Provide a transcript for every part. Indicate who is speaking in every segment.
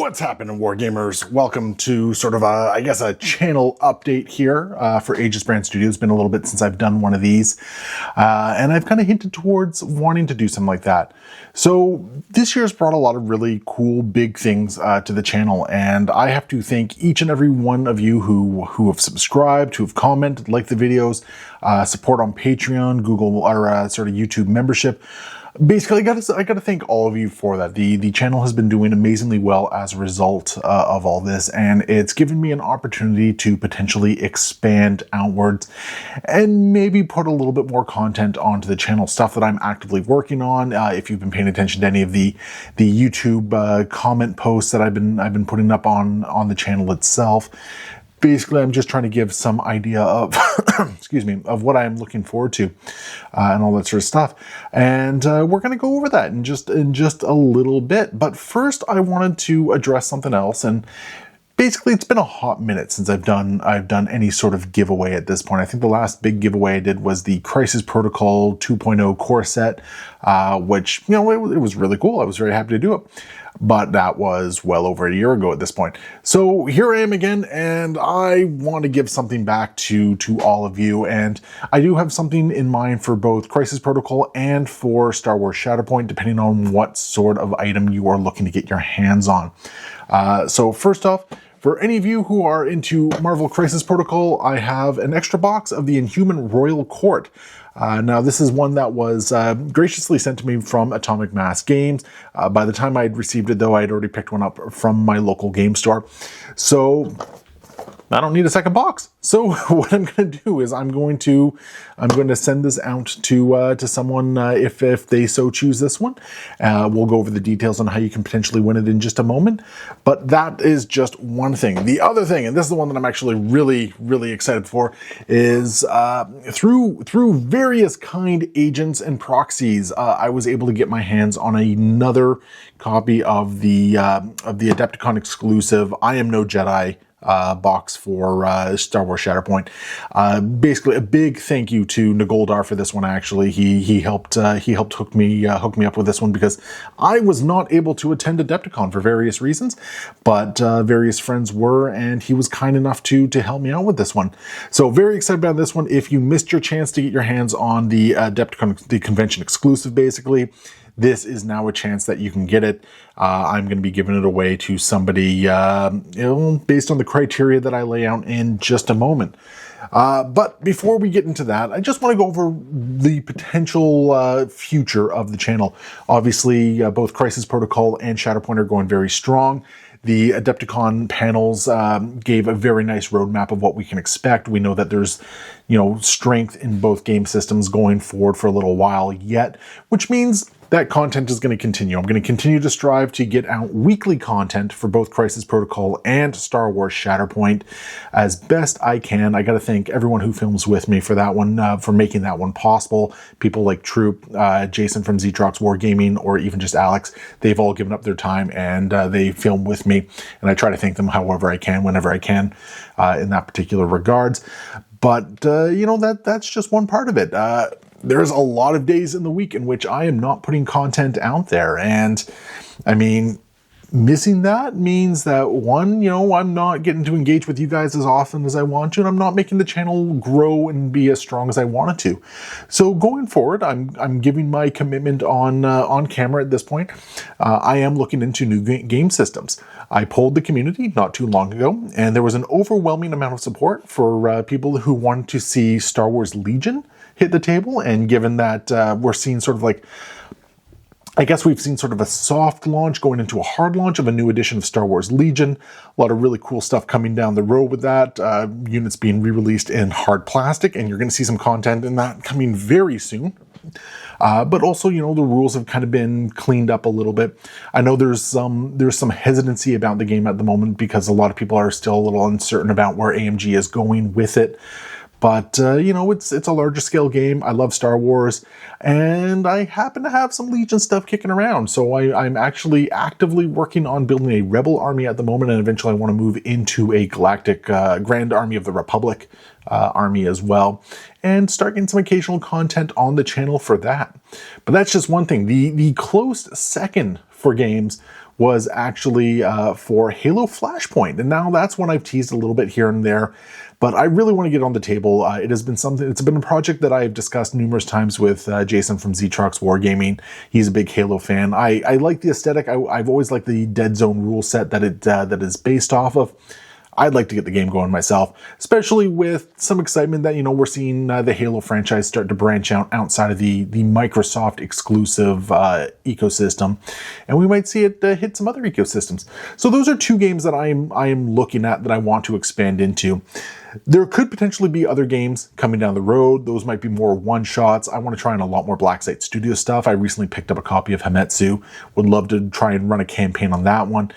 Speaker 1: What's happening, Wargamers? Welcome to sort of a channel update here for Aegis Brand Studios. It's been a little bit since I've done one of these, and I've kind of hinted towards wanting to do something like that. So this year's brought a lot of really cool, big things to the channel, and I have to thank each and every one of you who have subscribed, who have commented, liked the videos, support on Patreon, Google, or sort of YouTube membership. Basically, I gotta thank all of you for that. The channel has been doing amazingly well as a result of all this, and it's given me an opportunity to potentially expand outwards and maybe put a little bit more content onto the channel, stuff that I'm actively working on. If you've been paying attention to any of the YouTube comment posts that I've been putting up on the channel itself. Basically, I'm just trying to give some idea of, excuse me, of what I'm looking forward to, and all that sort of stuff. And we're going to go over that in just a little bit. But first, I wanted to address something else. And basically, it's been a hot minute since I've done any sort of giveaway at this point. I think the last big giveaway I did was the Crisis Protocol 2.0 core set, which, you know, it was really cool. I was very happy to do it. But that was well over a year ago at this point. So here I am again, and I want to give something back to all of you. And I do have something in mind for both Crisis Protocol and for Star Wars Shatterpoint, depending on what sort of item you are looking to get your hands on. So first off, for any of you who are into Marvel Crisis Protocol, I have an extra box of the Inhuman Royal Court. Now, this is one that was graciously sent to me from Atomic Mass Games. By the time I had received it, though, I had already picked one up from my local game store. So I don't need a second box. So what I'm going to do is I'm going to send this out to someone if they so choose this one. We'll go over the details on how you can potentially win it in just a moment. But that is just one thing. The other thing, and this is the one that I'm actually really excited for, is through various kind agents and proxies, I was able to get my hands on another copy of the Adepticon exclusive I Am No Jedi box for Star Wars Shatterpoint. Basically, a big thank you to Negoldar for this one. Actually, he helped hook me up with this one because I was not able to attend Adepticon for various reasons, but various friends were, and he was kind enough to help me out with this one. So very excited about this one. If you missed your chance to get your hands on the Adepticon, the convention exclusive, basically, this is now a chance that you can get it. I'm going to be giving it away to somebody, based on the criteria that I lay out in just a moment. But before we get into that, I just want to go over the potential future of the channel. Obviously, both Crisis Protocol and Shatterpoint are going very strong. The Adepticon panels gave a very nice roadmap of what we can expect. We know that there's, strength in both game systems going forward for a little while yet, which means that content is going to continue. I'm going to continue to strive to get out weekly content for both Crisis Protocol and Star Wars Shatterpoint as best I can. I got to thank everyone who films with me for that one, for making that one possible. People like Troop, Jason from Zetrox Wargaming, or even just Alex. They've all given up their time and they film with me, and I try to thank them however I can, whenever I can, in that particular regards. But, that's just one part of it. There's a lot of days in the week in which I am not putting content out there. And I mean, missing that means that one, I'm not getting to engage with you guys as often as I want to, and I'm not making the channel grow and be as strong as I wanted to. So going forward, I'm giving my commitment on camera at this point. I am looking into new game systems. I polled the community not too long ago, and there was an overwhelming amount of support for people who wanted to see Star Wars Legion hit the table. And given that we're seeing sort of like, I guess we've seen sort of a soft launch going into a hard launch of a new edition of Star Wars Legion. A lot of really cool stuff coming down the road with that. Units being re-released in hard plastic, and you're going to see some content in that coming very soon. But also, the rules have kind of been cleaned up a little bit. I know there's some hesitancy about the game at the moment because a lot of people are still a little uncertain about where AMG is going with it. But, it's a larger scale game. I love Star Wars, and I happen to have some Legion stuff kicking around. So I'm actually actively working on building a Rebel army at the moment, and eventually I want to move into a Galactic Grand Army of the Republic army as well, and start getting some occasional content on the channel for that. But that's just one thing. The close second for games was actually for Halo Flashpoint. And now that's one I've teased a little bit here and there, but I really want to get on the table. It has been something, it's been a project that I've discussed numerous times with Jason from Z-Trucks Wargaming. He's a big Halo fan. I like the aesthetic. I've always liked the Dead Zone rule set that that is based off of. I'd like to get the game going myself, especially with some excitement that, we're seeing the Halo franchise start to branch out outside of the Microsoft exclusive ecosystem, and we might see it hit some other ecosystems. So those are two games that I am looking at that I want to expand into. There could potentially be other games coming down the road. Those might be more one-shots. I want to try on a lot more Blacksite Studio stuff. I recently picked up a copy of Hametsu. Would love to try and run a campaign on that one,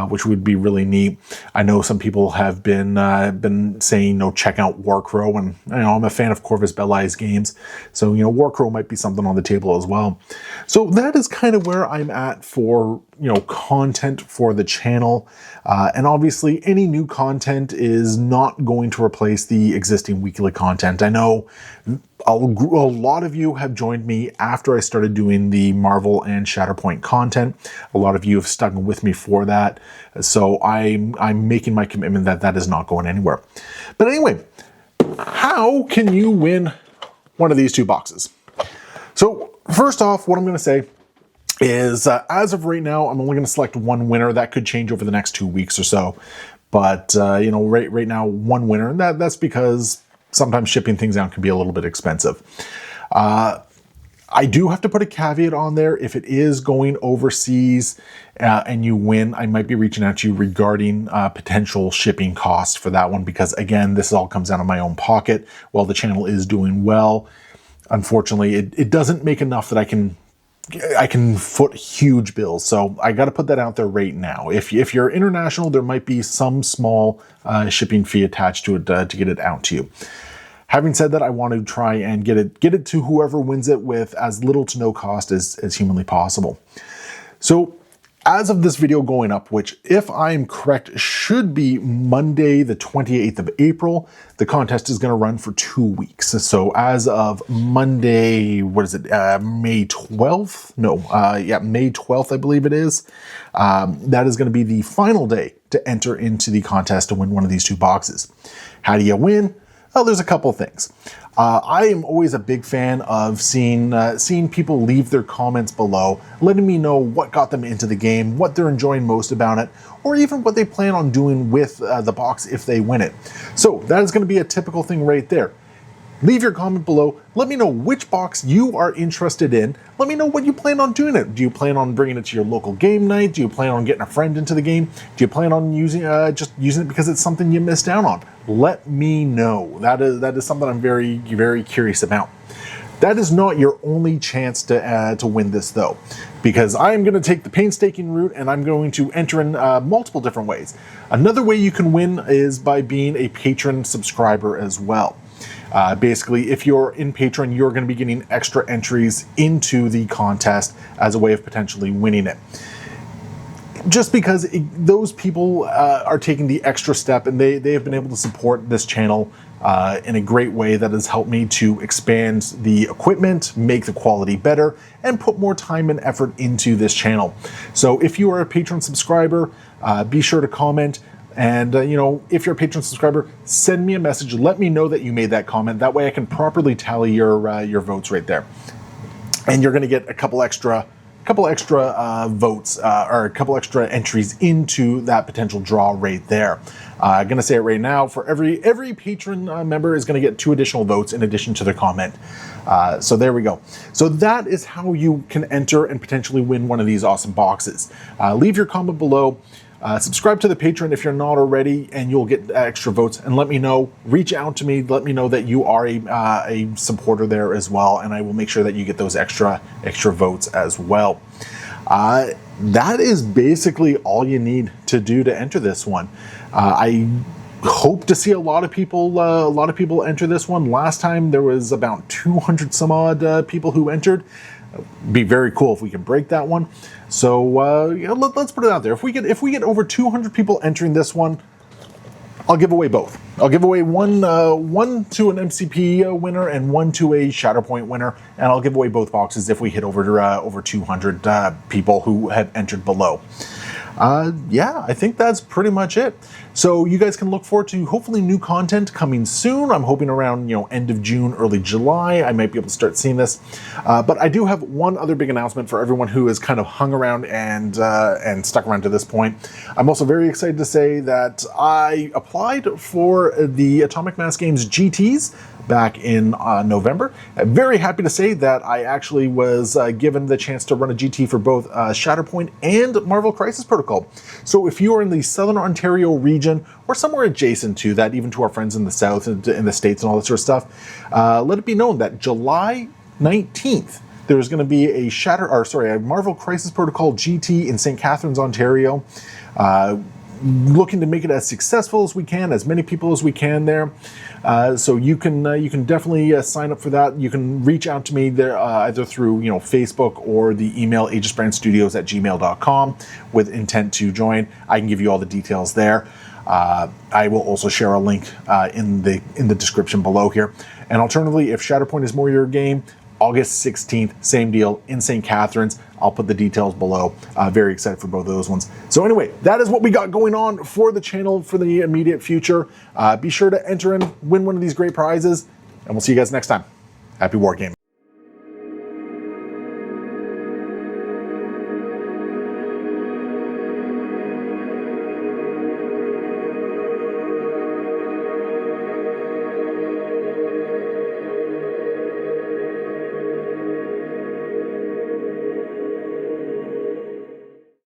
Speaker 1: which would be really neat. I know some people have been saying, check out Warcrow, and I'm a fan of Corvus Belli's games, so Warcrow might be something on the table as well. So that is kind of where I'm at for content for the channel, and obviously any new content is not going to replace the existing weekly content. I know a lot of you have joined me after I started doing the Marvel and Shatterpoint content. A lot of you have stuck with me for that, so I'm making my commitment that that is not going anywhere. But anyway, how can you win one of these two boxes? So first off, what I'm going to say is as of right now, I'm only going to select one winner. That could change over the next 2 weeks or so. But, right now, one winner. And that's because sometimes shipping things out can be a little bit expensive. I do have to put a caveat on there. If it is going overseas and you win, I might be reaching out to you regarding potential shipping costs for that one. Because, again, this all comes out of my own pocket. While the channel is doing well, unfortunately, it doesn't make enough that I can foot huge bills. So I got to put that out there right now. If you're international, there might be some small shipping fee attached to it to get it out to you. Having said that, I want to try and get it to whoever wins it with as little to no cost as humanly possible. So as of this video going up, which if I'm correct, should be Monday, the 28th of April, the contest is going to run for 2 weeks. So as of Monday, May 12th? No, May 12th, I believe it is. That is going to be the final day to enter into the contest to win one of these two boxes. How do you win? Well, there's a couple things. I am always a big fan of seeing people leave their comments below, letting me know what got them into the game, what they're enjoying most about it, or even what they plan on doing with the box if they win it. So that is going to be a typical thing right there. Leave your comment below. Let me know which box you are interested in. Let me know what you plan on doing it. Do you plan on bringing it to your local game night? Do you plan on getting a friend into the game? Do you plan on just using it because it's something you missed out on? Let me know. That is something I'm very, very curious about. That is not your only chance to win this though, because I'm going to take the painstaking route and I'm going to enter in multiple different ways. Another way you can win is by being a patron subscriber as well. Basically, if you're in Patreon, you're going to be getting extra entries into the contest as a way of potentially winning it. Just because those people are taking the extra step and they have been able to support this channel in a great way that has helped me to expand the equipment, make the quality better, and put more time and effort into this channel. So if you are a Patreon subscriber, be sure to comment. And, if you're a Patreon subscriber, send me a message. Let me know that you made that comment. That way I can properly tally your votes right there. And you're going to get a couple extra votes or a couple extra entries into that potential draw right there. I'm going to say it right now. For every patron member is going to get 2 additional votes in addition to their comment. So there we go. So that is how you can enter and potentially win one of these awesome boxes. Leave your comment below. Subscribe to the Patreon if you're not already, and you'll get extra votes. And let me know, reach out to me, let me know that you are a supporter there as well, and I will make sure that you get those extra votes as well. That is basically all you need to do to enter this one. I hope to see a lot of people enter this one. Last time there was about 200 some odd people who entered. It'd be very cool if we can break that one. So let's put it out there. If we get over 200 people entering this one, I'll give away both. I'll give away one to an MCP winner and one to a Shatterpoint winner, and I'll give away both boxes if we hit over 200 people who have entered below. Yeah, I think that's pretty much it. So you guys can look forward to hopefully new content coming soon. I'm hoping around end of June, early July, I might be able to start seeing this. But I do have one other big announcement for everyone who has kind of hung around and stuck around to this point. I'm also very excited to say that I applied for the Atomic Mass Games GTs back in November. I'm very happy to say that I actually was given the chance to run a GT for both Shatterpoint and Marvel Crisis Protocol. So if you are in the Southern Ontario region or somewhere adjacent to that, even to our friends in the South and in the States and all that sort of stuff, let it be known that July 19th, there's going to be a Marvel Crisis Protocol GT in St. Catharines, Ontario. Looking to make it as successful as we can, as many people as we can there. So you can definitely sign up for that. You can reach out to me there either through Facebook or the email aegisbrandstudios@gmail.com with intent to join. I can give you all the details there. I will also share a link in the description below here. And alternatively, if Shatterpoint is more your game, August 16th, same deal in St. Catharines. I'll put the details below. Very excited for both of those ones. So anyway, that is what we got going on for the channel for the immediate future. Be sure to enter and win one of these great prizes, and we'll see you guys next time. Happy wargaming.